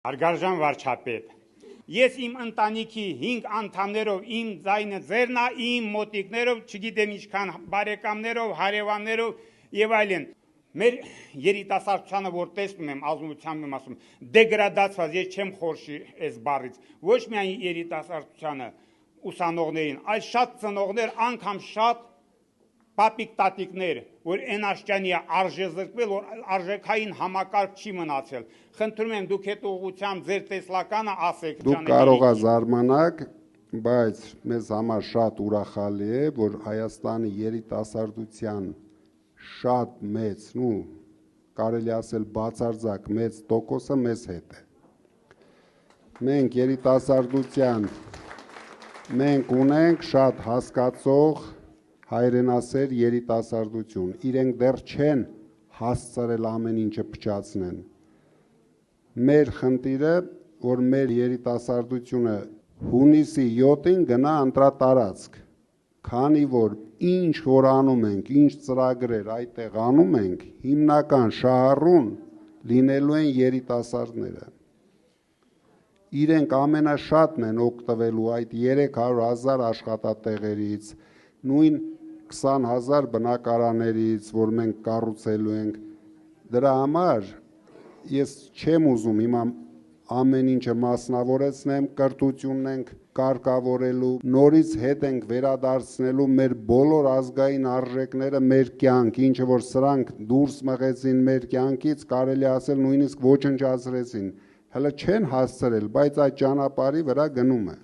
Հարգարժան վարչապետ, ես իմ ընտանիքի 5 անդամներով, իմ ձայնը ձերն է, իմ մոտիկներով, չգիտեմ ինչքան բարեկամներով, հարևաններով եւ այլն։ Մեր երիտասարդությանը, որ տեսնում եմ, ազնվությամբ եմ ասում, դեգրադացված, ես չեմ խորշի այս բառից, ոչ միայն երիտասարդությանը, ուսանողներին, այլ շատ ծնողներ, անգամ շատ պապիկ տատիկներ, որ այն աշճանի է արժեզրկվել, որ արժեքային համակարգ չի մնացել։ Խնդրում եմ դուք այդ ուղղությամբ ձեր տեսլականը ասեք։ Դուք կարող եք զարմանալ, բայց մեզ համար շատ ուրախալի է, որ Հայաստանի երիտասարդության շատ մեծ, կարելի ասել բացարձակ մեծ տոկոսը մեզ հետ է։ Մենք երիտասարդության, մենք ունենք շատ հասկացող հայրենասեր երիտասարդություն, իրենք դեռ չեն հասցրել ամեն ինչը փչացնեն։ Մեր խնդիրը, որ մեր երիտասարդությունը հունիսի 7-ին գնա ընտրատարածք, քանի որ ինչ որ անում ենք, ինչ ծրագրեր այդտեղ անում ենք, հիմնական շահառուն լինելու են երիտասարդները։ Իրենք ամենաշատն են օգտվելու այդ 300,000 աշխատատեղերից, նույն 20,000 բնակարաններից, որ մենք կառուցելու ենք։ Դրա համար ես չեմ ուզում հիմա ամեն ինչը մասնավորեցնեմ, կրթությունն ենք կարգավորելու, նորից հետ ենք վերադարձնելու մեր բոլոր ազգային արժեքները մեր կյանք, ինչը որ սրանք դուրս մղեցին մեր կյանքից, կարելի ասել նույնիսկ ոչնչացրեցին, հələ չեն հասցրել, բայց այդ ճանապարհի վրա գնում է։